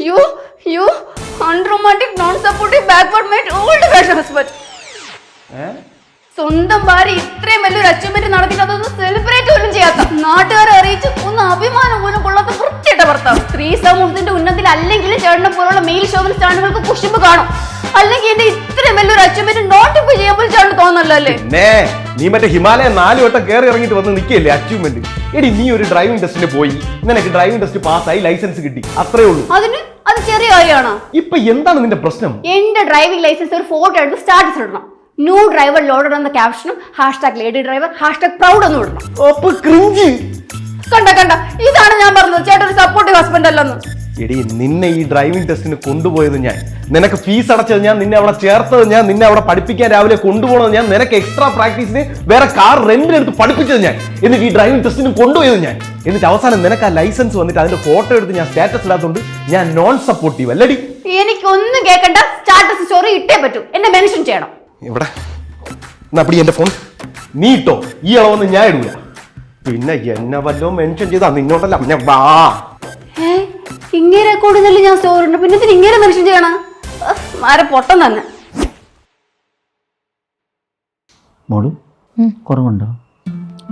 You unromantic, non-supportive, backward-made, old-fashioned husband. സ്വന്തം ഭാര്യ ഇത്രയും വലിയൊരു അച്ചീവ്മെന്റ് നടത്തിയിട്ട് അതൊന്ന് സെലിബ്രേറ്റ് പോലും ചെയ്യാത്ത, നാട്ടുകാരെ അറിയിച്ച് ഒന്ന് അഭിമാനം പോലും കൊള്ളാത്ത വൃത്തിയുടെ ഭർത്താവ്. സ്ത്രീ സമൂഹത്തിന്റെ ഉന്നതിയിൽ അല്ലെങ്കിൽ ചേട്ടനെ പോലുള്ള മെയിൽ ഷോവിൽ സ്റ്റാൻഡുകൾക്ക് കുശിമ്പ് കാണും. അല്ലെങ്കിൽ എന്റെ ഇത്രയും വലിയൊരു അച്ചീവ്മെന്റ് നോട്ടിഫൈ ചെയ്യാൻ പോലും ചേട്ടന് തോന്നല്ലോ അല്ലേ? നീ മറ്റേ ഹിമാലയ 4 വട്ടം കയറി ഇറങ്ങിയിട്ട് വന്ന് നിൽക്കില്ലേ അച്ചീവ്മെന്റ്. എടി നീ ഒരു ഡ്രൈവിംഗ് ടെസ്റ്റിന് പോയി, നിനക്ക് ഡ്രൈവിംഗ് ടെസ്റ്റ് പാസ്സായി, ലൈസൻസ് കിട്ടി, അത്രേ ഉള്ളൂ. അത് ചെറിയ കാര്യമാണോ? ഇപ്പൊ എന്താണ് നിന്റെ പ്രശ്നം? എന്റെ ഡ്രൈവിംഗ് ലൈസൻസ് ഒരു ഫോട്ടോ എടുത്ത് സ്റ്റാറ്റസ് ഇടണം. ന്യൂ ഡ്രൈവർ ലോഡഡ് എന്ന ക്യാപ്ഷനും #ലേഡി ഡ്രൈവർ #പ്രൗഡ് ഒന്നും ഇടണം. കണ്ട ഇതാണ് ഞാൻ പറഞ്ഞത്, ചേട്ടൻ ഒരു സപ്പോർട്ടീവ് ഹസ്ബൻഡ് അല്ലെന്ന്. എടി നിന്നെ ഈ ഡ്രൈവിംഗ് ടെസ്റ്റിന് കൊണ്ടുപോയത് ഞാൻ, നിനക്ക് ഫീസ് അടച്ചത് ഞാൻ, നിന്നെ അവിടെ ചേർത്തത് ഞാൻ, നിന്നെ അവിടെ പഠിപ്പിക്കാൻ രാവിലെ കൊണ്ടുപോകുന്നത് ഞാൻ, നിനക്ക് എക്സ്ട്രാ പ്രാക്ടീസിന് വേറെ കാർ റെന്റിനെടുത്ത് പഠിപ്പിച്ചത് ഞാൻ, എന്നിട്ട് ഈ ഡ്രൈവിംഗ് ടെസ്റ്റിന് കൊണ്ടുപോയത് ഞാൻ. എന്നിട്ട് അവസാനം നിനക്ക് ആ ലൈസൻസ് വന്നിട്ട് അതിന്റെ ഫോട്ടോ എടുത്ത് ഞാൻ സ്റ്റാറ്റസ് ഇടാത്തതുകൊണ്ട് ഞാൻ നോൺ സപ്പോർട്ടീവ് അല്ലടി. എനിക്കൊന്നും കേൾക്കണ്ട, സ്റ്റാറ്റസ് സ്റ്റോറി ഇട്ടേ പറ്റൂ, എന്നെ മെൻഷൻ ചെയ്യണം. ഇവിടെ അപ്പടി എന്റെ ഫോൺ നീ ഇട്ടോ, ഈ അളവൊന്നും ഞാൻ ഇടൂല. പിന്നെ എന്നെ വല്ലതും മെൻഷൻ ചെയ്താ നിന്നോട്ടല്ല ഞാൻ വാ. ഇങ്ങനെ കൂടുതൽ ഞാൻ സ്റ്റോറി ഉണ്ട്, പിന്നെ ഇങ്ങനെ മെൻഷൻ ചെയ്യണം. ആരെ പൊട്ടം തന്നെ. മോള് കുറവുണ്ടോ?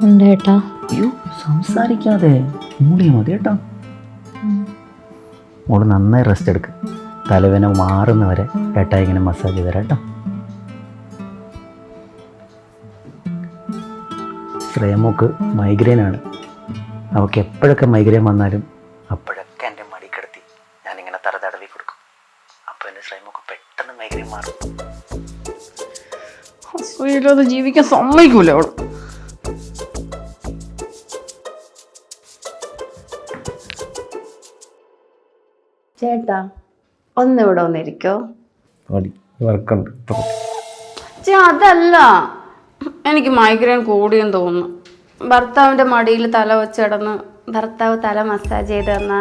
ഉണ്ട് ഏട്ടാ. അയ്യോ സംസാരിക്കാതെ മൂടിയാ മതി കേട്ടോ. മോള് നന്നായി റെസ്റ്റ് എടുക്ക്, തലവേന മാറുന്നവരെ ഏട്ടാ ഇങ്ങനെ മസാജ് ചെയ്തരാം കേട്ടോ. ശ്രേയമോക്ക് മൈഗ്രെയിൻ ആണ്. അവൾക്ക് എപ്പോഴൊക്കെ മൈഗ്രെയിൻ വന്നാലും അപ്പോഴൊക്കെ എൻ്റെ മടി കിടത്തി ഞാനിങ്ങനെ തടവി കൊടുക്കും. അപ്പോൾ എൻ്റെ ശ്രേയമോക്ക് പെട്ടെന്ന് മൈഗ്രെയിൻ മാറും. അസൂയില്ലാതെ ജീവിക്കാൻ സമ്മതിക്കൂല അവള്. ചേട്ടാ ഒന്നിവിടെ വന്നിരിക്കോ? അതല്ല, എനിക്ക് മൈഗ്രെയിൻ കൂടിയെന്ന് തോന്നുന്നു. ഭർത്താവിന്റെ മടിയിൽ തല വെച്ചിടന്ന് ഭർത്താവ് തല മസാജ് ചെയ്ത് തന്ന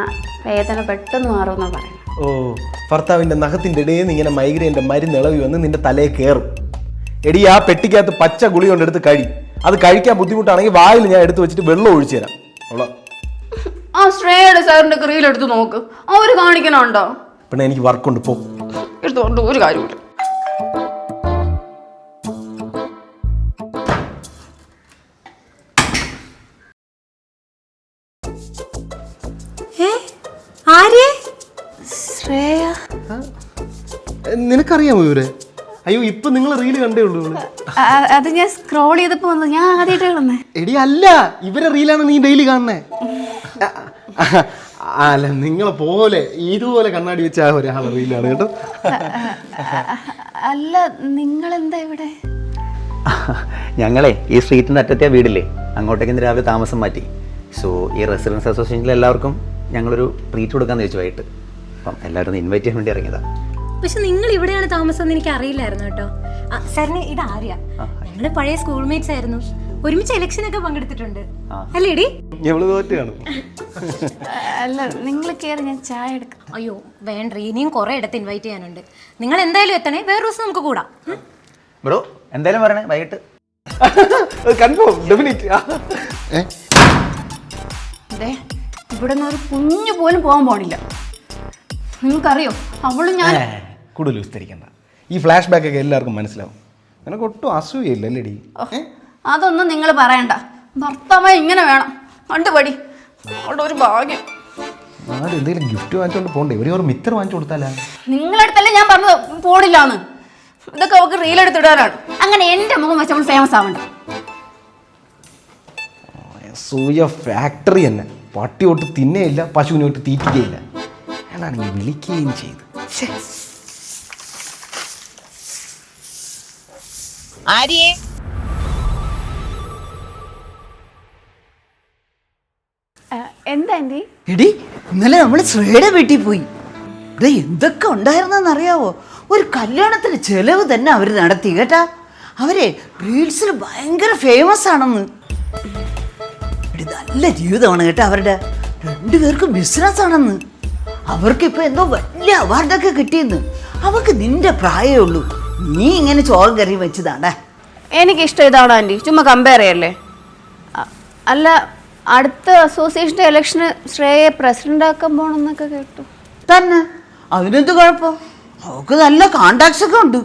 വേദന പെട്ടെന്ന് മാറുമെന്നാ പറയുന്നത്. ഓ, ഭർത്താവിന്റെ നഖത്തിന്റെ ഇടയിൽ നിന്ന് ഇങ്ങനെ മൈഗ്രെയിന്റെ മരുന്ന് ഇളവി വന്ന് നിന്റെ തലയിൽ കയറും. എടി ആ പെട്ടിക്കകത്ത് പച്ച ഗുളി കൊണ്ട് എടുത്ത് അത് കഴിക്കാൻ ബുദ്ധിമുട്ടാണെങ്കിൽ വായിൽ ഞാൻ എടുത്ത് വെച്ചിട്ട് വെള്ളം ഒഴിച്ചു തരാം. ആ ശ്രേയയുടെ സാറിന്റെ റീൽ എടുത്ത് നോക്ക്, അവര് കാണിക്കണുണ്ടോ? പിന്നെ എനിക്ക് വർക്കുണ്ട്, പോ. എടുത്തോണ്ട് ഒരു കാര്യമില്ല. നിനക്കറിയാമോ ഇവരെ? അയ്യോ ഇപ്പൊ നിങ്ങൾ റീല് കണ്ടേ ഉള്ളൂ. അത് ഞാൻ സ്ക്രോൾ ചെയ്തപ്പോ വന്നത്, ഞാൻ ആദ്യമായിട്ടാണ് വന്നേ. എടി അല്ല, ഇവരെ റീലാണ് നീ ഡെയിലി കാണണേ. അല്ല നിങ്ങളെ പോലെ ഇതുപോലെ കണ്ണാടി വെച്ച ഒരാളെ റീലാണ് കേട്ടോ. അല്ല നിങ്ങളെന്താ ഇവിടെ? ഞങ്ങളെ ഈ സ്ട്രീറ്റിൻ്റെ അറ്റത്തെ വീടില്ലേ, അങ്ങോട്ടേക്ക് ഇന്ന് രാവിലെ താമസം മാറ്റി. സോ ഈ റെസിഡൻസ് അസോസിയേഷനിലെ എല്ലാവർക്കും ഞങ്ങളൊരു ട്രീറ്റ് കൊടുക്കാന്ന് വെച്ചു വൈകിട്ട്. അപ്പം എല്ലാവരും ഒന്ന് ഇൻവൈറ്റ് ചെയ്യാൻ വേണ്ടി ഇറങ്ങിയതാ. പക്ഷെ നിങ്ങൾ ഇവിടെയാണ് താമസം എന്ന് എനിക്ക് അറിയില്ലായിരുന്നു കേട്ടോ. സാറിന് ഇത് ആര്യ, ഞങ്ങള് പഴയ സ്കൂൾമേറ്റ്സ് ആയിരുന്നു, ഒരുമിച്ച് ഇലക്ഷനൊക്കെ പങ്കെടുത്തിട്ടുണ്ട് അല്ലേടി? അല്ല നിങ്ങൾ കേറി, ഞാൻ ചായ എടുക്കാം. അയ്യോ വേണ്ട, ഇനിയും കുറെ ഇടത്ത് ഇൻവൈറ്റ് ചെയ്യാനുണ്ട്. നിങ്ങൾ എന്തായാലും എത്തണേ, വേറെ ദിവസം നമുക്ക് കൂടാം. ബ്രോ എന്തായാലും പറയണേ വൈകിട്ട്. ഇവിടെ നിന്ന് ഒരു കുഞ്ഞു പോലും പോകാൻ പോണില്ല. നിങ്ങൾക്കറിയോ അവളും ഞാൻ കൂടുതൽ വിസ്തരിക്കണ്ട. ഈ ഫ്ലാഷ് ബാക്ക് ഒക്കെ എല്ലാവർക്കും മനസ്സിലാവും. നിനക്ക് ഒട്ടും അസൂയയില്ലല്ലേടി? അതൊന്നും നിങ്ങൾ പറയണ്ട. ഭർത്താവ് ഇങ്ങനെ വേണം, കണ്ടുപടി. അവളുടെ ഒരു ഭാഗ്യം. എന്തെങ്കിലും ഗിഫ്റ്റ് വാങ്ങിച്ചോണ്ട് പോണ്ടേ? ഒരു മിത്തർ വാങ്ങിച്ചു കൊടുത്താലാ? നിങ്ങളടുത്തല്ലേ ഞാൻ പറഞ്ഞത് പോണില്ലാന്ന്. ഇതൊക്കെ അവൾക്ക് റീൽ എടുത്തിടാനാണ്. അങ്ങനെ എന്റെ മുഖം വെച്ച് അവൾ ഫേമസ് ആവണ്ട. സൂയ ഫാക്ടറി തന്നെ. പട്ടി ഒട്ട് തിന്നേയില്ല, പശുവിനെ ഒട്ട് തീറ്റിക്കയില്ല. ഞാനാണെങ്കിൽ വിളിക്കുകയും ചെയ്തു. എന്താ ആന്റി? എടി ഇന്നലെ നമ്മൾ ശ്രേയുടെ വീട്ടിൽ പോയി. എന്തൊക്കെ ഉണ്ടായിരുന്നറിയാവോ? ഒരു കല്യാണത്തിന് ചെലവ് തന്നെ അവര് നടത്തി കേട്ടാ. അവരെ റീൽസിൽ ഭയങ്കര ഫേമസ് ആണെന്ന്. നല്ല ജീവിതമാണ് കേട്ടോ അവരുടെ. 2 പേർക്കും ബിസിനസ് ആണെന്ന്. അവർക്കിപ്പോ എന്തോ വലിയ അവാർഡൊക്കെ കിട്ടിയെന്ന്. അവർക്ക് നിന്റെ പ്രായമേ ഉള്ളൂ, നീ ഇങ്ങനെ ചോറും കറിയും വെച്ചതാണേ. എനിക്കിഷ്ടം ഇതാണ് ആന്റി, ചുമ്മാ കമ്പയർ ചെയ്യല്ലേ. അല്ല അടുത്ത അസോസിയേഷന്റെ ഇലക്ഷന് ശ്രേയെ പ്രസിഡന്റ് ആക്കാൻ പോണെന്നൊക്കെ കേട്ടു. തന്നെ അതിനെന്ത് കുഴപ്പം? അവൾക്ക് നല്ല കോണ്ടാക്ട്സ് ഒക്കെ ഉണ്ട്.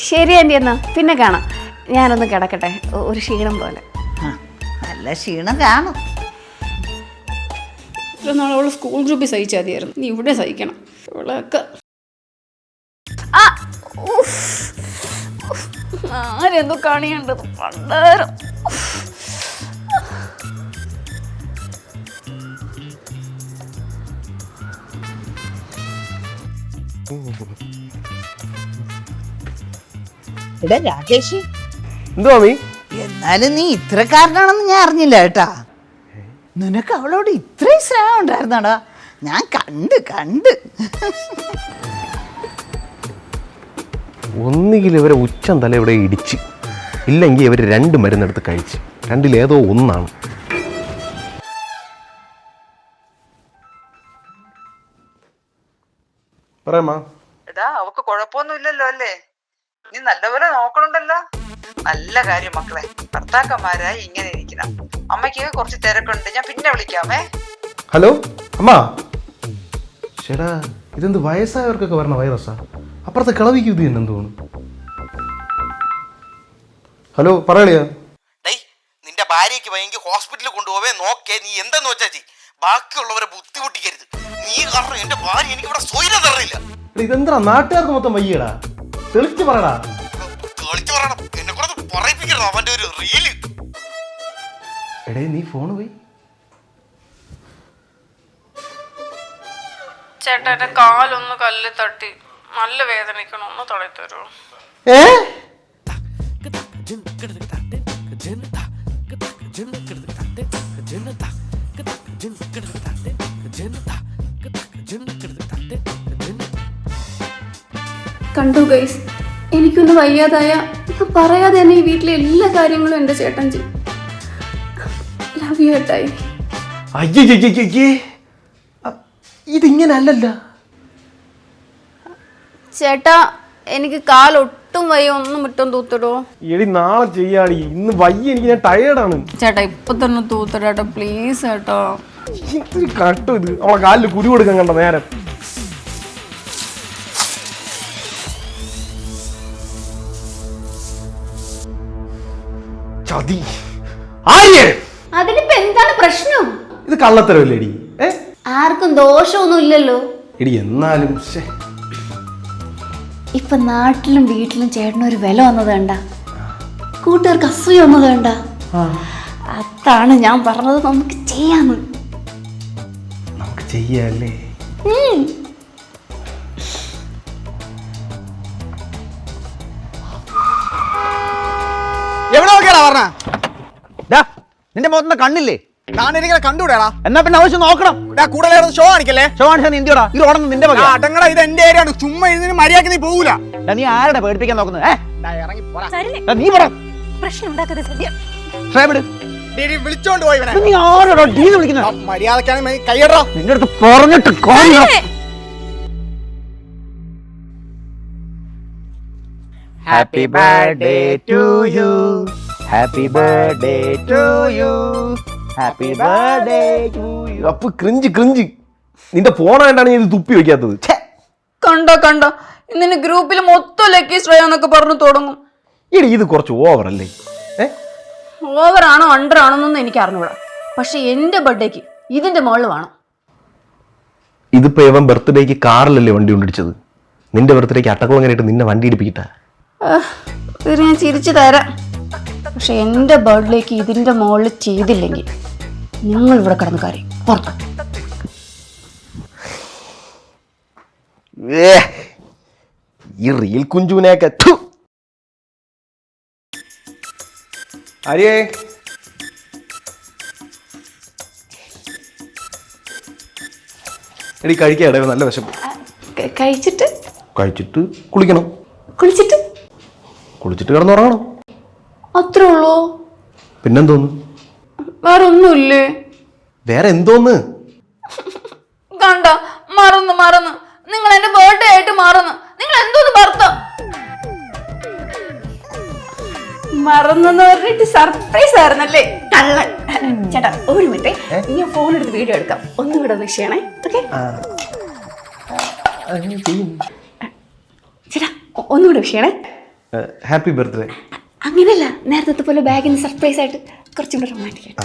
ശരി ആൻറ്റി, എന്നാ പിന്നെ കാണാം. ഞാനൊന്ന് കിടക്കട്ടെ, ഒരു ക്ഷീണം പോലെ. ആ, നല്ല ക്ഷീണം കാണും. ഇത്ര നാളെ അവള് സ്കൂൾ ഗ്രൂപ്പിൽ സഹിച്ചാൽ മതിയായിരുന്നു, നീ ഇവിടെ സഹിക്കണം ഇവളൊക്കെ. ആരെന്തോ കാണിയേണ്ടത് പണ്ടാരം. എടാ രാകേഷ്, എന്തോ മീ? എന്നാലും നീ ഇത്രക്കാരനാണെന്ന് ഞാൻ അറിഞ്ഞില്ല കേട്ടാ. നിനക്ക് അവളോട് ഇത്രയും സ്നേഹം ഉണ്ടായിരുന്നാടാ? ഞാൻ കണ്ട് ഒന്നുകിൽ ഇവരെ ഉച്ചം തല ഇവിടെ ഇടിച്ച്, ഇല്ലെങ്കിൽ ഇവർ 2 മരുന്നെടുത്ത് കഴിച്ച്. രണ്ടിലേതോ ഒന്നാണ്. പറയാമാ. എടാ, അവക്ക് കുഴപ്പമൊന്നുമില്ലല്ലോ അല്ലേ? നീ നല്ലപോലെ നോക്കണുണ്ടല്ലോ. നല്ല കാര്യം മക്കളെ. ഭർത്താക്കന്മാരായി ഇങ്ങനെ ഇരിക്കണം. അമ്മയ്ക്ക് കുറച്ച് തിരക്കുണ്ട്, ഞാൻ പിന്നെ വിളിക്കാമേ. ഹലോ അമ്മ. ചേടാ, ഇതെന്ത് വയസ്സായവർക്കൊക്കെ വരണ വൈറസാ? അപ്പുറത്തെ കിളവിക്ക് ഇത് തന്നെ തോന്നുന്നു. ഹലോ പറയളിയാ. നിന്റെ ഭാര്യയ്ക്ക് വയ്യെങ്കിൽ ഹോസ്പിറ്റലിൽ കൊണ്ടുപോവേ നോക്കേ. നീ എന്തെന്ന് വെച്ചാ ബാക്കിയുള്ളവരെ ബുദ്ധിമുട്ടിക്കരുത്. നീ കാരണം എന്റെ ഭാര്യ എനിക്ക് ഇവിടെ സ്വൈരം തരില്ല. ഇതെന്താ നാട്ടുകാർക്ക് മൊത്തം വയ്യടാ? തെളിച്ച് പറയടാ. കളിച്ചു പറയണം, എന്നെ കൂടെ പറയിപ്പിക്കരുത് അവന്റെ ഒരു റീല്. എടേ നീ ഫോൺ പോയി. ചേട്ടാ, എന്റെ കാലൊന്ന് കല്ല് തട്ടി നല്ല വേദനിക്കണം, ഒന്ന് തടയി തരുമോ? കണ്ടു ഗൈസ്, എനിക്കൊന്ന് വയ്യാതായ ഞാൻ പറയാതെ തന്നെ ഈ വീട്ടിലെ എല്ലാ കാര്യങ്ങളും എൻ്റെ ചേട്ടൻ ചെയ്യും. ലവ് യു ഏട്ടായി. അയ്യേ, ഇതിങ്ങനെ അല്ലല്ല ചേട്ടാ. എനിക്ക് കാലൊട്ടും വയ്യ, ഒന്ന് മുറ്റം തൂത്തിടോ. എടി നാളെ ചെയ്യാടി, ഇന്ന് വയ്യ, എനിക്ക് ഞാൻ ടയേർഡാണ്. ചേട്ടാ ഇപ്പൊ തന്നെ തൂത്തിടാട്ടോ പ്ലീസ് ചേട്ടാ. ഇത്തിരി കട്ടു ഇത്. അവളെ കാലിൽ കുരു കൊടുക്കാൻ കണ്ട നേരം. ചതി. അതിനിപ്പോ എന്താണ് പ്രശ്നം? ഇത് കള്ളത്തരവല്ലേടി? ആർക്കും ദോഷമൊന്നും ഇല്ലല്ലോ. എടി എന്നാലും ഇപ്പൊ നാട്ടിലും വീട്ടിലും ചേട്ടനൊരു വില വന്നത് വേണ്ട, കൂട്ടുകാർക്ക് അസൂയ വന്നത് വേണ്ട. അതാണ് ഞാൻ പറഞ്ഞത്, നമുക്ക് ചെയ്യാന്ന്. നമുക്ക് ചെയ്യല്ലേ? എവിടെ നോക്കിയാടാ പറഞ്ഞ? നിന്റെ മുഖത്ത് കണ്ണില്ലേ? താനെനിങ്ങനെ കണ്ടുകൂടാ? എന്നാ പിന്നെ ആവശ്യം നോക്കണം. കൂടുതൽ ഷോ കാണിക്കല്ലേ? ഷോ കാണിച്ചാൽ ഇന്ത്യയോടാ ഇത് ഓടുന്നത് നിന്റെ മകൻ. അടങ്ങടാ, ഇത് എന്റെ ഏരിയാണ്. ചുമ്മാ ഇതിന് മര്യാദക്ക് നീ പോകൂല. നീ ആരുടെ പേടിപ്പിക്കാൻ നോക്കുന്നത്? ഇറങ്ങി നീ പറ. പ്രശ്നം ഉണ്ടാക്കരുത് സത്യം. വിളിച്ചോണ്ട് പോയി. നീ ആരോടോ ഡീന്ന് വിളിക്കുന്നത്? മര്യാദക്കാണ് കൈയടാ. നിന്റെ അടുത്ത് പറഞ്ഞിട്ട് happy birthday to you, happy birthday to you, happy birthday to you. അപ്പൊ ക്രിഞ്ച് നിന്റെ ഫോണായിട്ടാണ് ഇത് തുപ്പി വെക്കാത്തത്. കണ്ടോ ഇന്നിന് ഗ്രൂപ്പിൽ മൊത്തം ലക്കി ശ്രേയാന്നൊക്കെ പറഞ്ഞു തുടങ്ങും. എടി ഇത് കുറച്ച് ഓവർ അല്ലേ? ഓവറാണോ അണ്ടർ ആണോന്നൊന്നും എനിക്ക് അറിഞ്ഞൂടാ. പക്ഷെ എന്റെ ബർത്ത്ഡേക്ക് ഇതിന്റെ മുകളിൽ വേണം. ഇതിപ്പോ ഇവൻ ബർത്ത്ഡേക്ക് കാറിലല്ലേ വണ്ടി കൊണ്ടിടിച്ചത്? നിന്റെ ബർത്ത്ഡേക്ക് അട്ടക്കുളങ്ങനായിട്ട് നിന്നെ വണ്ടി ഇടിപ്പിക്കട്ടെ? ഇത് ഞാൻ ചിരിച്ചു തരാം. പക്ഷെ എന്റെ ബർത്ത്ഡേക്ക് ഇതിന്റെ മുകളിൽ ചെയ്തില്ലെങ്കിൽ നിങ്ങൾ ഇവിടെ കിടന്ന് കാര്യം ഓർക്കും. ഈ റീൽ കുഞ്ചുവിനെയൊക്കെ ആര്യേ എടി കഴിക്കാടേ, നല്ല വിശപ്പ്. കഴിച്ചിട്ട് കുളിക്കണം. കുളിച്ചിട്ട് കിടന്നുറങ്ങണം. അത്രേ ഉള്ളൂ? പിന്നെന്തോന്ന്? വേറെ ഒന്നുമില്ലേ? വേറെ എന്തോന്ന്? കണ്ട മറന്നു. നിങ്ങൾ എന്റെ ബർത്ത്ഡേ ആയിട്ട് മറന്നു. നിങ്ങൾ എന്തോന്ന് മറന്നെന്ന് പറഞ്ഞിട്ട് സർപ്രൈസ് ആയിരുന്നല്ലേ കള്ളൻ. ചേട്ടാ ഒരു മിനിറ്റ്, ഞാൻ ഫോൺ എടുത്ത് വീഡിയോ എടുക്കാം. ഒന്നും കൂടെ വിഷയണേ. ഓക്കെ ചേട്ടാ ഒന്നുകൂടെ വിഷയണേ. Happy birthday. അങ്ങനെയല്ല, നേരത്തെ പോലെ ബാഗിന് സർപ്രൈസ് ആയിട്ട് കുറച്ചും കൂടെ റൊമാൻറ്റിക് ആയിട്ട്.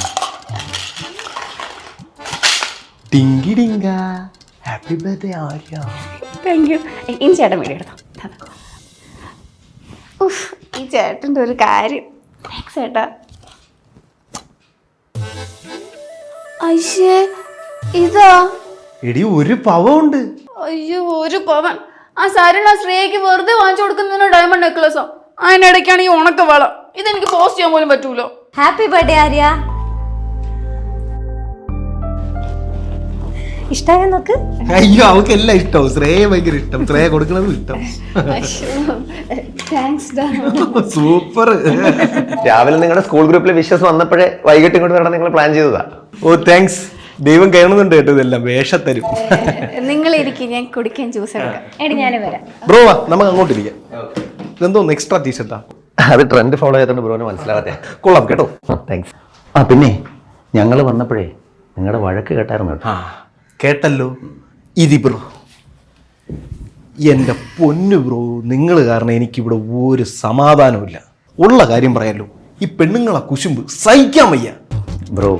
Happy birthday Arya. Thank you. ഇനി ചേട്ടൻ വീഡിയോ എടുത്തോ. ഉഫ്, ഈ ചേട്ടൻ്റെ ഒരു കാര്യം. താങ്ക്സ് ചേട്ടാ. അയ്യേ, ഇതാ. എടി ഒരു പവമുണ്ട്. അയ്യോ, ഒരു പവൻ. ആ സാരിയുള്ള ശ്രേയക്ക് വെറുതെ വാങ്ങിച്ചു കൊടുക്കുന്നതിന് ഡയമണ്ട് നെക്ലസോ, അതിനിടയ്ക്കാണ് ഈ ഉണക്ക വള. ഇതെനിക്ക് പോസ്റ്റ് ചെയ്യാൻ പോലും പറ്റൂലോ. Happy birthday Arya. ഇഷ്ടമായ നോക്ക്. അയ്യോ, അവൾക്ക് എല്ലാം ഇഷ്ടവും. ശ്രേയ ഭയങ്കര ഇഷ്ടം. ശ്രേയ കൊടുക്കുന്നതും ഇഷ്ടം. സൂപ്പർ. രാവിലെ നിങ്ങളുടെ സ്കൂൾ ഗ്രൂപ്പിലെ വിഷസ് വന്നപ്പോഴേ വൈകിട്ട് ഇങ്ങോട്ട് വരണം നിങ്ങൾ പ്ലാൻ ചെയ്തതാ. ഓ താങ്ക്സ്. ദൈവം കാണുന്നുണ്ട് കേട്ടോ, ഇതെല്ലാം വേഷത്തരും. നിങ്ങൾ ഇരിക്കും, ഞാൻ കുടിക്കാൻ ജ്യൂസ് എടുക്കാം. എടി ഞാനും വരാം. ബ്രോ വാ, നമുക്ക് അങ്ങോട്ട് ഇരിക്കാം. ഇതെന്തോന്ന് എക്സ്ട്രാ ടീഷർട്ടാ? അത് ട്രെൻഡ് ഫോളോ ചെയ്തോണ്ട് ബ്രോന് മനസ്സിലാവാതെ. കൊള്ളാം കേട്ടോ. താങ്ക്സ്. ആ പിന്നെ ഞങ്ങൾ വന്നപ്പോഴേ നിങ്ങളുടെ വഴക്ക് കേട്ടായിരുന്നു കേട്ടോ. ആ കേട്ടല്ലോ. ഇതി ബ്രോ, എൻ്റെ പൊന്നു ബ്രോ, നിങ്ങൾ കാരണം എനിക്കിവിടെ ഒരു സമാധാനമില്ല. ഉള്ള കാര്യം പറയാലോ, ഈ പെണ്ണുങ്ങളെ കുശുമ്പ് സഹിക്കാൻ വയ്യ. ബ്രോ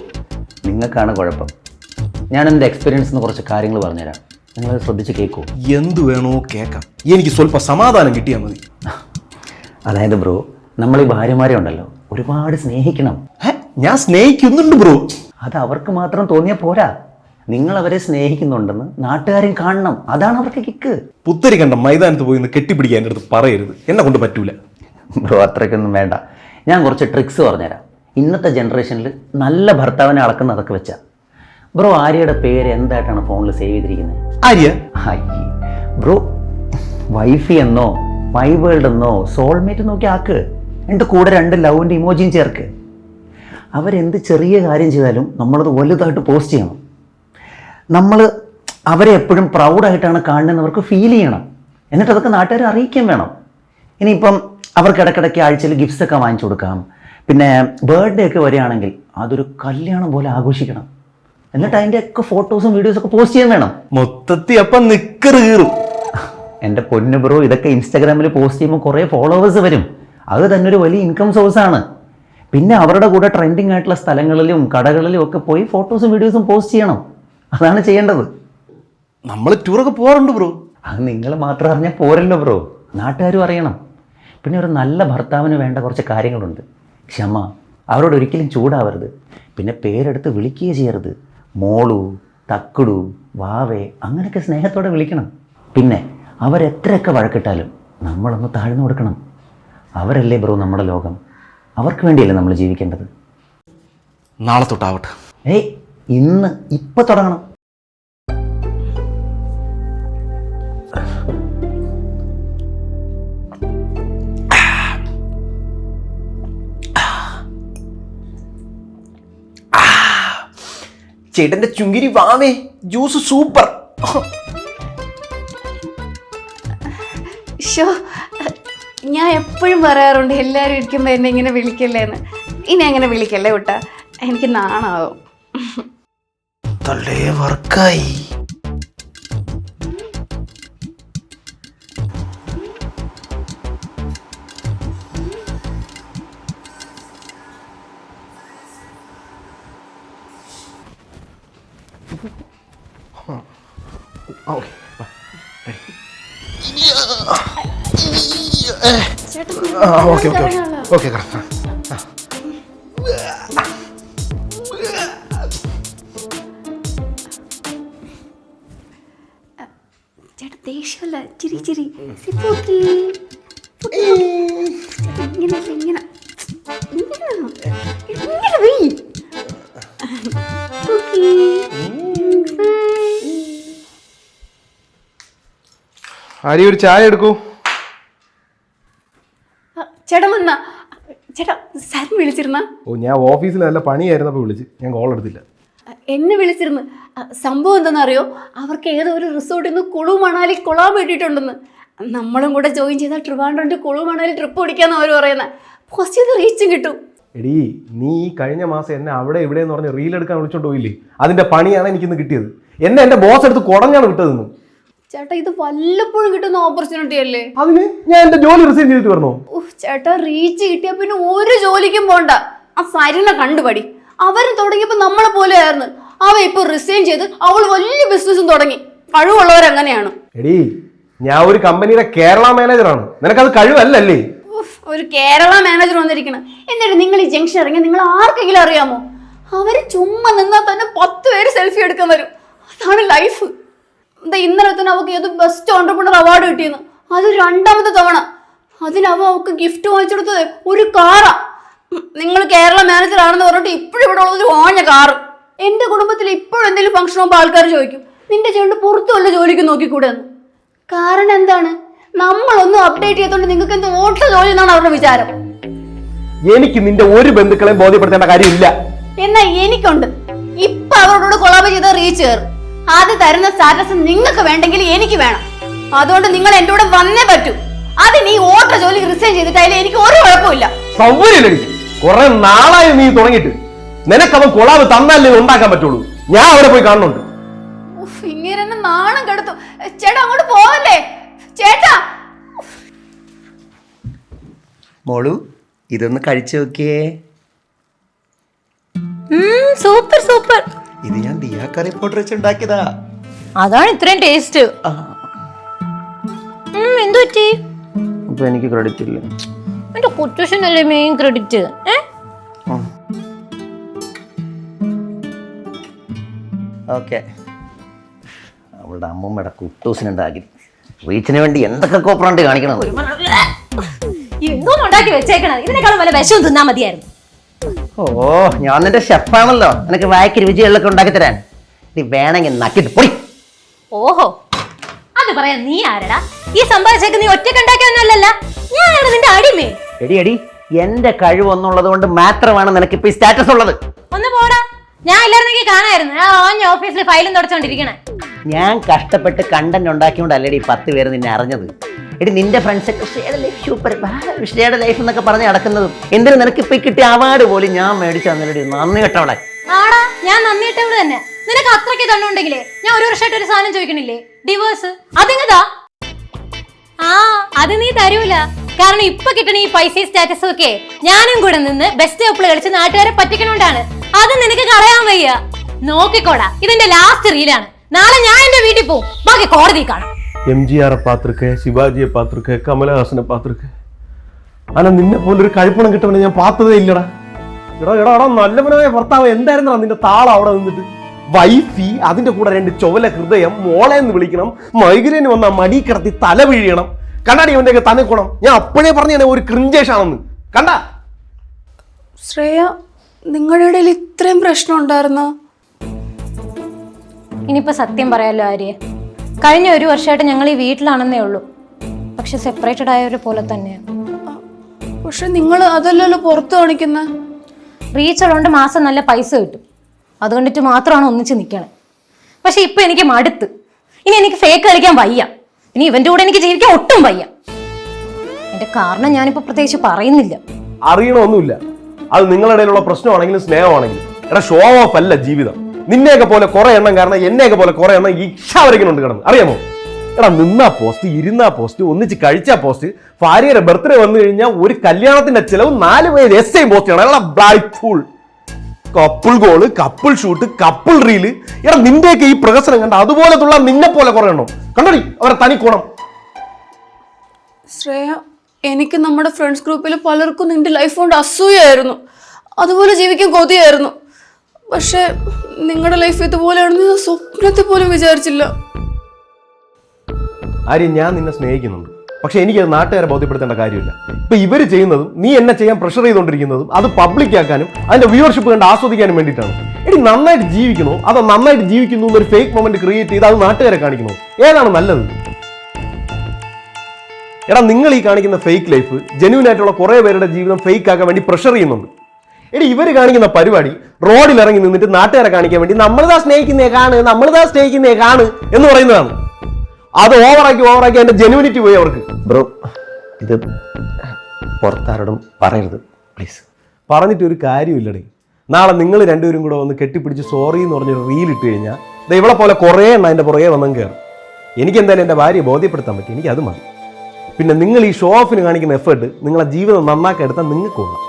നിങ്ങൾക്കാണ് കുഴപ്പം. ഞാൻ എൻ്റെ എക്സ്പീരിയൻസിൽ കുറച്ച് കാര്യങ്ങൾ പറഞ്ഞുതരാം, നിങ്ങളത് ശ്രദ്ധിച്ച് കേൾക്കൂ. എന്തു വേണോ കേൾക്കാം, എനിക്ക് സ്വല്പം സമാധാനം കിട്ടിയാൽ മതി. അതായത് ബ്രോ, നമ്മൾ ഈ ഭാര്യമാരെ ഉണ്ടല്ലോ ഒരുപാട് സ്നേഹിക്കണം. ഞാൻ സ്നേഹിക്കുന്നുണ്ട് ബ്രോ. അത് അവർക്ക് മാത്രം തോന്നിയാൽ പോരാ, നിങ്ങൾ അവരെ സ്നേഹിക്കുന്നുണ്ടെന്ന് നാട്ടുകാരും കാണണം. അതാണ് അവർക്ക് കിക്ക്. പുത്തരി കണ്ട മൈതാനത്ത് പോയി കെട്ടിപ്പിടിക്കാൻ എൻ്റെ അടുത്ത് പറയരുത്, എന്നെ കൊണ്ട് പറ്റൂല. ബ്രോ അത്രയ്ക്കൊന്നും വേണ്ട, ഞാൻ കുറച്ച് ട്രിക്സ് പറഞ്ഞുതരാം. ഇന്നത്തെ ജനറേഷനിൽ നല്ല ഭർത്താവിനെ അളക്കുന്നതൊക്കെ വെച്ചാൽ. ബ്രോ ആര്യയുടെ പേര് എന്തായിട്ടാണ് ഫോണിൽ സേവ് ചെയ്തിരിക്കുന്നത്? ആര്യ. ബ്രോ വൈഫി എന്നോ മൈ വേൾഡ് എന്നോ സോൾമേറ്റ് നോക്കി ആക്ക്. എൻ്റെ കൂടെ 2 ലവിൻ്റെ ഇമോജിയും ചേർക്ക്. അവരെന്ത് ചെറിയ കാര്യം ചെയ്താലും നമ്മളത് വലുതായിട്ട് പോസ്റ്റ് ചെയ്യണം. നമ്മൾ അവരെ എപ്പോഴും പ്രൗഡായിട്ടാണ് കാണുന്നവർക്ക് ഫീൽ ചെയ്യണം. എന്നിട്ട് അതൊക്കെ നാട്ടുകാരെ അറിയിക്കാൻ വേണം. ഇനിയിപ്പം അവർക്ക് ഇടയ്ക്കിടയ്ക്ക് ആഴ്ചയിൽ ഗിഫ്റ്റ്സ് ഒക്കെ വാങ്ങിച്ചു കൊടുക്കാം. പിന്നെ ബർത്ത്ഡേ ഒക്കെ വരികയാണെങ്കിൽ അതൊരു കല്യാണം പോലെ ആഘോഷിക്കണം. എന്നിട്ട് അതിൻ്റെ ഒക്കെ ഫോട്ടോസും വീഡിയോസൊക്കെ പോസ്റ്റ് ചെയ്യാൻ വേണം. മൊത്തത്തിൽ അപ്പം നിക്കറ് കീറും. എൻ്റെ പൊന്നു ബ്രോ, ഇതൊക്കെ ഇൻസ്റ്റാഗ്രാമിൽ പോസ്റ്റ് ചെയ്യുമ്പോൾ കുറേ ഫോളോവേഴ്സ് വരും. അത് തന്നെ ഒരു വലിയ ഇൻകം സോഴ്സാണ്. പിന്നെ അവരുടെ കൂടെ ട്രെൻഡിങ് ആയിട്ടുള്ള സ്ഥലങ്ങളിലും കടകളിലും ഒക്കെ പോയി ഫോട്ടോസും വീഡിയോസും പോസ്റ്റ് ചെയ്യണം. അതാണ് ചെയ്യേണ്ടത്. നമ്മൾ ടൂറൊക്കെ പോകാറുണ്ട് ബ്രോ. അത് നിങ്ങൾ മാത്രം അറിഞ്ഞാൽ പോരല്ലോ ബ്രോ, നാട്ടുകാരും അറിയണം. പിന്നെ ഒരു നല്ല ഭർത്താവിന് വേണ്ട കുറച്ച് കാര്യങ്ങളുണ്ട്. ക്ഷമ, അവരോട് ഒരിക്കലും ചൂടാവരുത്. പിന്നെ പേരെടുത്ത് വിളിക്കുകയേ ചെയ്യരുത്. മോളു, തക്കുടു, വാവേ അങ്ങനെയൊക്കെ സ്നേഹത്തോടെ വിളിക്കണം. പിന്നെ അവരെത്രയൊക്കെ വഴക്കിട്ടാലും നമ്മളൊന്ന് താഴ്ന്നു കൊടുക്കണം. അവരല്ലേ ബ്രോ നമ്മുടെ ലോകം. അവർക്ക് വേണ്ടിയല്ലേ നമ്മൾ ജീവിക്കേണ്ടത്. നാളെ തൊട്ടാവട്ടെ. ഇന്ന് ഇപ്പം തുടങ്ങണം. ചേട്ടന്റെ ചുങ്കിരി വാവേ, ജ്യൂസ് സൂപ്പർ. ഷോ, ഞാൻ എപ്പോഴും പറയാറുണ്ട് എല്ലാവരും ഇരിക്കുമ്പോൾ എന്നെ ഇങ്ങനെ വിളിക്കല്ലേന്ന്. ഇനി അങ്ങനെ വിളിക്കല്ലേ കൂട്ടാ, എനിക്ക് നാണാവും. തള്ളേ വർക്കായി. Okay okay okay. ചേട്ടാ ദേഷ്യമല്ല, ചിരി ചിരി. ഇങ്ങനെ ഇങ്ങനെ ഇങ്ങനെ വീ. ആര്യ ഒരു ചായ എടുക്കൂ. ചേട്ടൻ വന്ന ചേട്ടാ, സാർ വിളിച്ചിരുന്ന? ഓ, ഞാൻ ഓഫീസിൽ നല്ല പണിയായിരുന്നപ്പോൾ വിളിച്ച്, ഞാൻ കോൾ എടുത്തില്ല. എന്നെ വിളിച്ചിരുന്നു. സംഭവം എന്താണെന്നറിയോ, അവർക്ക് ഏതോ ഒരു റിസോർട്ടിൽ നിന്ന് കുളു മണാലി കൊള്ളാൻ വേണ്ടിയിട്ടുണ്ടെന്ന്. നമ്മളും കൂടെ ജോയിൻ ചെയ്താൽ ട്രിവാൻഡ്രം കുളു മണാലി ട്രിപ്പ് പിടിക്കാന്ന് അവർ പറയുന്നത്. പോസ്റ്റ് ചെയ്ത് റീച്ചും കിട്ടും. എടീ, നീ ഈ കഴിഞ്ഞ മാസം എന്നെ അവിടെ ഇവിടെ എന്ന് പറഞ്ഞ് റീൽ എടുക്കാൻ വിളിച്ചോണ്ട് പോയില്ലേ? അതിന്റെ പണിയാണ് എനിക്കിന്ന് കിട്ടിയത്. എന്നെ എൻ്റെ ബോസ് എടുത്ത് കുടഞ്ഞാണ് വിട്ടതെന്ന്. ചേട്ടാ ഇത് വല്ലപ്പോഴും കിട്ടുന്ന ഓപ്പർച്യൂണിറ്റി അല്ലേ? അതിന് ഞാൻ എന്റെ ജോലി റിസൈൻ ചെയ്തിട്ട് വരണോ? ചേട്ടാ റീച്ച് കിട്ടിയ പിന്നെ ഒരു ജോലിക്കും പോണ്ട. ആ സരിനെ കണ്ടുപടി. അവരും തുടങ്ങിയപ്പോ നമ്മളെ പോലെ ആയിരുന്നു. അവ ഇപ്പൊ റിസൈൻ ചെയ്ത് അവൾ വലിയ ബിസിനസ്സും തുടങ്ങി. കഴിവുള്ളവരങ്ങനെയാണ്. എടീ ഞാൻ ഒരു കമ്പനിയുടെ കേരള മാനേജറാണ്, നിനക്കത് കഴിവല്ലേ? ഒരു കേരള മാനേജർ വന്നിരിക്കണം. എന്നിട്ട് നിങ്ങൾ ഈ ജംഗ്ഷൻ ഇറങ്ങി നിങ്ങൾ ആർക്കെങ്കിലും അറിയാമോ? അവര് ചുമ്മാ നിന്നാൽ തന്നെ 10 പേര് സെൽഫി എടുക്കാൻ വരും. അതാണ് ലൈഫ്. എന്താ ഇന്നലെ തന്നെ അവൾക്ക് ഏത് ബെസ്റ്റ് ഓണ്ടർപ്രണർ അവാർഡ് കിട്ടിയെന്ന്. അത് 2ാമത്തെ തവണ. അവൾക്ക് ഗിഫ്റ്റ് വാങ്ങിച്ചു കൊടുത്തത് ഒരു കാറാ. നിങ്ങൾ കേരള മാനേജർ ആണെന്ന് പറഞ്ഞിട്ട് ഇപ്പോഴും ഇവിടെ ഉള്ളത് വാങ്ങിയ കാറ്. എന്റെ കുടുംബത്തിൽ ഇപ്പോഴും എന്തെങ്കിലും ഫംഗ്ഷൻ ആകുമ്പോൾ ആൾക്കാർ ചോദിക്കും, നിന്റെ ചേട്ടൻ പുറത്തു വല്ല ജോലിക്ക് നോക്കിക്കൂടെ എന്ന്. കാരണം എന്താണ്? നമ്മളൊന്നും അപ്ഡേറ്റ് ചെയ്തോണ്ട് നിങ്ങൾക്ക് എന്ത് ഓട്ട ജോലി എന്നാണ് അവരുടെ വിചാരം. എനിക്ക് നിന്റെ ഒരു ബന്ധുക്കളെയും ബോധ്യപ്പെടുത്തേണ്ട കാര്യമില്ല. എന്നാ എനിക്കുണ്ട്. ഇപ്പൊ അവരോട് കൊളാബ് ചെയ്ത റീച്ച് കയറും. അത് തരുന്ന സ്റ്റാറ്റസ് നിങ്ങൾക്ക് വേണ്ടെങ്കിൽ എനിക്ക് വേണം. അതുകൊണ്ട് നിങ്ങൾ എന്റെ കൂടെ വന്നേ പറ്റൂ. അതിന് ഈ ഓട്ട ജോലി റിസൈൻ ചെയ്തിട്ടായാലും എനിക്ക് ഒരു കുഴപ്പമില്ല. സൗകര്യമില്ല. കുറെ നാളായി നീ തുടങ്ങിയിട്ട്. നിനക്കവൻ കൊളാബ് തന്നാലേ ഉണ്ടാക്കാൻ പറ്റുള്ളൂ. ഞാൻ അവിടെ പോയി കാണുന്നുണ്ട്. ഇങ്ങനെ നാണം കെടുത്തു. ചേട്ടാ അങ്ങോട്ട് പോവല്ലേ ചേട്ടാ. മോളു ഇതൊന്ന് കഴിച്ചു നോക്കിയേ. Super super. ഇത് ഞാൻ ദിയാ കറി പൗഡർ വെച്ച് ഉണ്ടാക്കിയതാ. അതാണ് ഇത്രയും ടേസ്റ്റ്. എന്തു പറ്റി? ഇപ്പൊ എനിക്ക് ക്രെഡിറ്റ് ഇല്ല. എന്റെ കൊച്ചുഷനല്ലേ മെയിൻ ക്രെഡിറ്റ്. ഓക്കെ, അവളുടെ അമ്മൂമ്മയുടെ കുട്ടൂസിനുണ്ടാക്കി റീച്ചിന് വേണ്ടി എന്തൊക്കെ കോപ്പറാണ്ട് കാണിക്കണം. എന്തോ ഉണ്ടാക്കി വെച്ചേക്കണം. ഇതിനേക്കാളും വല്ല വിഷവും തിന്നാ മതിയായിരുന്നു. ഓ ഞാൻ നിന്റെ ഷെഫാണല്ലോ, നിനക്ക് വായ്ക്ക് രുചികളൊക്കെ ഉണ്ടാക്കി തരാൻ. നീ വേണമെങ്കിൽ നക്കിട്ട് പോയി. ഓഹോ, അത് പറയാൻ നീ ആരടാ? ഈ സമ്പാദിച്ചേക്ക് നീ ഒറ്റക്ക് ഉണ്ടാക്കിയൊന്നുമല്ലല്ല. ഞാനാണ് നിന്റെ അടിമേ. എടി എടി, എന്റെ കഴിവൊന്നുള്ളത് കൊണ്ട് മാത്രമാണ് നിനക്ക് ഇപ്പൊ ഈ സ്റ്റാറ്റസ് ഉള്ളത്. ഒന്ന് പോടാ. ഞാൻ ഇല്ലായിരുന്നെങ്കിൽ കാണായിരുന്നു. ഞാൻ ഓഫീസിൽ ഫയലും തുടച്ചോണ്ടിരിക്കണേ. ഞാൻ കഷ്ടപ്പെട്ട് കണ്ടന്റ് ഉണ്ടാക്കിയോണ്ടല്ലേടി 10 പേര് നിന്നെ അറിഞ്ഞത്. എടി നിന്റെ ഫ്രണ്ട്സ് ഒക്കെ shared life super, shared life എന്നൊക്കെ പറഞ്ഞ് നടക്കുന്നതും എന്തിനും നിനക്ക് ഇപ്പൊ കിട്ടിയ അവാർഡ് പോലും ഞാൻ മേടിച്ചു തന്നില്ലടി. നന്ദി കേട്ടവളെ. ആടാ, ഞാൻ നന്ദിയിട്ടവള് തന്നെ. നിനക്ക് അത്രയ്ക്ക് തന്നുണ്ടെങ്കിലേ ഞാൻ ഒരു വർഷമായിട്ട് ഒരു സാധനം ചോദിക്കണില്ലേ, ഡിവോഴ്സ്. അതിങ്ങതാ. അത് നീ തരൂല. കാരണം ഇപ്പൊ കിട്ടണ ഈ പൈസ സ്റ്റാറ്റസും ഒക്കെ ഞാനും കൂടെ നിന്ന് ബെസ്റ്റ് കപ്പിൾ കളിച്ച് നാട്ടുകാരെ പറ്റിക്കണോണ്ടാണ്. അത് നിനക്ക് കളയാൻ വയ്യ. നോക്കിക്കോടാ, ഇതിന്റെ ലാസ്റ്റ് റീലാണ്. നാളെ ഞാൻ എന്റെ വീട്ടിൽ പോവും. ബാക്കി കോടതി കാണാം. MGR പാത്രക്ക്, ശിവാജിയെ പാത്രക്ക്, കമലഹാസനെ പാത്രക്ക്. അല്ല നിന്നെ പോലൊരു കഴിപ്പണം കിട്ടവനെ ഞാൻ പാത്തതേ ഇല്ലടാ. എടാ നല്ലവനായ ഭർത്താവ് എന്തായിരുന്നാ നിന്റെ താളം അവിടെ നിന്നിട്ട്. വൈഫി, അതിന്റെ കൂടെ 2 ചൊവല ഹൃദയം, മോളെ എന്ന് വിളിക്കണം, മൈഗ്രൈന് വന്ന മടി കിടത്തി തല വീഴണം. കണ്ടാടി അവന്റെ തന്നെ ഗുണം. ഞാൻ അപ്പോഴേ പറഞ്ഞു ഒരു ക്രിഞ്ചേഷാണെന്ന്. കണ്ട ശ്രേയ, നിങ്ങളുടെ ഇടയിൽ ഇത്രയും പ്രശ്നം ഉണ്ടായിരുന്നോ? ഇനിയിപ്പോ സത്യം പറയാലോ ആര്യ, കഴിഞ്ഞ ഒരു വർഷമായിട്ട് ഞങ്ങൾ ഈ വീട്ടിലാണെന്നേ ഉള്ളൂ. പക്ഷെ സെപ്പറേറ്റഡ് ആയവരെ പോലെ തന്നെയാണ്. പക്ഷെ നിങ്ങൾ അതല്ലല്ലോ പുറത്ത് കാണിക്കുന്ന. റീച്ച് ഉള്ളതുകൊണ്ട് മാസം നല്ല പൈസ കിട്ടും. അതുകൊണ്ടിട്ട് മാത്രമാണ് ഒന്നിച്ച് നിൽക്കണേ. പക്ഷെ ഇപ്പൊ എനിക്ക് മടുത്ത്. ഇനി എനിക്ക് ഫേക്ക് കളിക്കാൻ വയ്യ. ഇനി ഇവന്റെ കൂടെ എനിക്ക് ജീവിക്കാൻ ഒട്ടും വയ്യ. എന്റെ കാരണം ഞാനിപ്പോ പ്രത്യേകിച്ച് പറയുന്നില്ല. അറിയണമൊന്നുമില്ല. അത് നിങ്ങളുടെ ഇടയിലുള്ള പ്രശ്നമാണെങ്കിലും സ്നേഹമാണെങ്കിലും. എടാ ഷോ ഓഫ് അല്ല ജീവിതം. നിന്നെയൊക്കെ പോലെ കുറെ എണ്ണം കാരണം എന്നെയൊക്കെ പോലെ കുറെ എണ്ണം ഇച്ഛ വരയ്ക്കുന്നുണ്ട് കിടന്ന്. അറിയാമോ? എടാ നിന്നാ പോസ്റ്റ്, ഇരുന്നാ പോസ്റ്റ്, ഒന്നിച്ച് കഴിച്ചാ പോസ്റ്റ്. ഭാര്യയുടെ ബർത്ത്ഡേ വന്നു കഴിഞ്ഞാൽ ഒരു കല്യാണത്തിന്റെ ചെലവ് 4 പേര് എസ്ഐ പോസ്റ്റ് ചെയ്യണം. എടാ black full couple goal, couple shoot, couple reel. എടാ നിന്റെയൊക്കെ ഈ പ്രഹസനം കണ്ട അതുപോലത്തുള്ള നിന്നെ പോലെ കുറെ എണ്ണം കണ്ടോടി അവരെ തനിക്കോണം. ശ്രേയ, എനിക്ക് നമ്മുടെ ഫ്രണ്ട്സ് ഗ്രൂപ്പിൽ പലർക്കും നിന്റെ ലൈഫ് കൊണ്ട് അസൂയായിരുന്നു. അതുപോലെ ജീവിക്കാൻ കൊതിയായിരുന്നു. പക്ഷെ നിങ്ങളുടെ ലൈഫ് ഇതുപോലെയാണെന്ന് ഞാൻ സ്വപ്നത്തിൽ പോലും വിചാരിച്ചില്ല. ആര്യം, ഞാൻ നിന്നെ സ്നേഹിക്കുന്നുണ്ട്. പക്ഷെ എനിക്കത് നാട്ടുകാരെ ബോധ്യപ്പെടുത്തേണ്ട കാര്യമില്ല. ഇപ്പൊ ഇവര് ചെയ്യുന്നതും നീ എന്നെ ചെയ്യാൻ പ്രഷർ ചെയ്തുകൊണ്ടിരിക്കുന്നതും അത് പബ്ലിക് ആക്കാനും അതിന്റെ വ്യൂവർഷിപ്പ് കണ്ട് ആസ്വദിക്കാനും വേണ്ടിയിട്ടാണ്. എടി നന്നായിട്ട് ജീവിക്കണോ അതോ നന്നായിട്ട് ജീവിക്കുന്നു എന്നൊരു ഫേക്ക് മൊമെന്റ് ക്രിയേറ്റ് ചെയ്ത് അത് നാട്ടുകാരെ കാണിക്കണോ? ഏതാണ് നല്ലത്? എടാ നിങ്ങൾ ഈ കാണിക്കുന്ന ഫേക്ക് ലൈഫ് ജെന്യൂൻ ആയിട്ടുള്ള കുറെ പേരുടെ ജീവിതം ഫേക്ക് ആക്കാൻ വേണ്ടി പ്രഷർ ചെയ്യുന്നുണ്ട്. എടി ഇവര് കാണിക്കുന്ന പരിപാടി റോഡിൽ ഇറങ്ങി നിന്നിട്ട് നാട്ടുകാരെ കാണിക്കാൻ വേണ്ടി നമ്മളിതാ സ്നേഹിക്കുന്നേ കാണ് എന്ന് പറയുന്നതാണ്. അത് ഓവറാക്കി അതിന്റെ ജെന്യൂനിറ്റി പോയി അവർക്ക്. ബ്രോ, ഇത് പുറത്താരോടും പറയരുത് പ്ലീസ്. പറഞ്ഞിട്ട് ഒരു കാര്യമില്ലടേ. നാളെ നിങ്ങൾ രണ്ടുപേരും കൂടെ വന്ന് കെട്ടിപ്പിടിച്ച് സോറി എന്ന് പറഞ്ഞൊരു റീൽ ഇട്ട് കഴിഞ്ഞാൽ ഇവളെ പോലെ കുറേ എണ്ണം അതിന്റെ പുറകെ വന്നും കയറും. എനിക്ക് എന്തായാലും എൻ്റെ ഭാര്യയെ ബോധ്യപ്പെടുത്താൻ പറ്റി, എനിക്ക് അത് മതി. പിന്നെ നിങ്ങൾ ഈ ഷോ ഓഫിന് കാണിക്കുന്ന എഫേർട്ട് നിങ്ങളെ ജീവിതം നന്നാക്കി എടുത്താൽ നിങ്ങൾക്ക് കൊള്ളാം.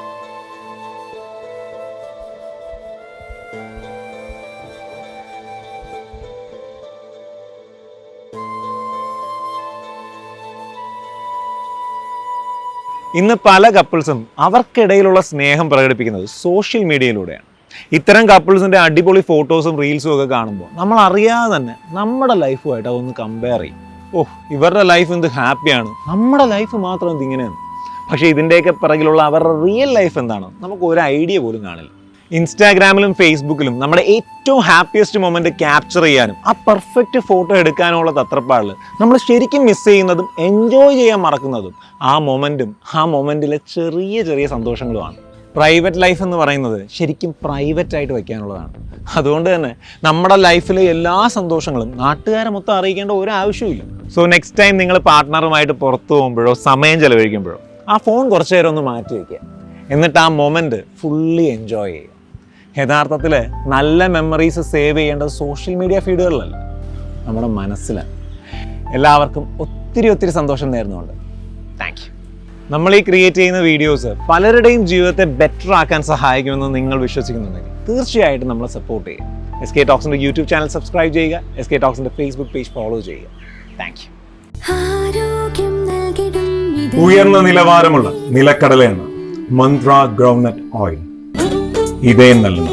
ഇന്ന് പല കപ്പിൾസും അവർക്കിടയിലുള്ള സ്നേഹം പ്രകടിപ്പിക്കുന്നത് സോഷ്യൽ മീഡിയയിലൂടെയാണ്. ഇത്തരം കപ്പിൾസിൻ്റെ അടിപൊളി ഫോട്ടോസും റീൽസും ഒക്കെ കാണുമ്പോൾ നമ്മൾ അറിയാതെ തന്നെ നമ്മുടെ ലൈഫുമായിട്ട് അതൊന്ന് കമ്പയർ ചെയ്യും. ഇവരുടെ ലൈഫ് എന്ത് ഹാപ്പിയാണ്, നമ്മുടെ ലൈഫ് മാത്രം എന്ത് ഇങ്ങനെയാണ്. പക്ഷേ ഇതിൻ്റെയൊക്കെ പിറകിലുള്ള അവരുടെ റിയൽ ലൈഫ് എന്താണ് നമുക്ക് ഒരു ഐഡിയ പോലും കാണില്ല. ഇൻസ്റ്റാഗ്രാമിലും ഫേസ്ബുക്കിലും നമ്മുടെ ഏറ്റവും ഹാപ്പിയസ്റ്റ് മൊമെന്റ് ക്യാപ്ചർ ചെയ്യാനും ആ പെർഫെക്റ്റ് ഫോട്ടോ എടുക്കാനുമുള്ള തത്രപ്പാടിൽ നമ്മൾ ശരിക്കും മിസ് ചെയ്യുന്നതും എൻജോയ് ചെയ്യാൻ മറക്കുന്നതും ആ മൊമെന്റും ആ മൊമെന്റിലെ ചെറിയ ചെറിയ സന്തോഷങ്ങളുമാണ്. പ്രൈവറ്റ് ലൈഫ് എന്ന് പറയുന്നത് ശരിക്കും പ്രൈവറ്റ് ആയിട്ട് വയ്ക്കാനുള്ളതാണ്. അതുകൊണ്ട് തന്നെ നമ്മുടെ ലൈഫിലെ എല്ലാ സന്തോഷങ്ങളും നാട്ടുകാരെ മൊത്തം അറിയിക്കേണ്ട ഒരു ആവശ്യമില്ല. സോ നെക്സ്റ്റ് ടൈം നിങ്ങൾ പാർട്ട്ണറുമായിട്ട് പുറത്തു പോകുമ്പോഴോ സമയം ചെലവഴിക്കുമ്പോഴോ ആ ഫോൺ കുറച്ചു നേരം ഒന്ന് മാറ്റി വയ്ക്കുക. എന്നിട്ട് ആ മൊമെന്റ് ഫുള്ളി എൻജോയ് ചെയ്യുക. യഥാർത്ഥത്തിൽ നല്ല മെമ്മറീസ് സേവ് ചെയ്യേണ്ടത് സോഷ്യൽ മീഡിയ ഫീഡുകളിലല്ല, നമ്മുടെ മനസ്സിലാണ്. എല്ലാവർക്കും ഒത്തിരി ഒത്തിരി സന്തോഷം നേരുന്നുണ്ട്. Thank you. നമ്മൾ ഈ ക്രിയേറ്റ് ചെയ്യുന്ന വീഡിയോസ് പലരുടെയും ജീവിതത്തെ ബെറ്റർ ആക്കാൻ സഹായിക്കുമെന്ന് നിങ്ങൾ വിശ്വസിക്കുന്നുണ്ടെങ്കിൽ തീർച്ചയായിട്ടും നമ്മളെ സപ്പോർട്ട് ചെയ്യുക. SK Talksന്റെ യൂട്യൂബ് ചാനൽ സബ്സ്ക്രൈബ് ചെയ്യുക. SK Talksന്റെ ഫേസ്ബുക്ക് പേജ് ഫോളോ ചെയ്യുക. Thank you. ഉയർന്ന നിലവാരമുള്ള നിലക്കടല എണ്ണ, മന്ത്ര ഗ്രൗണ്ട്നട്ട് ഓയിൽ, ഇതേ നൽകുന്ന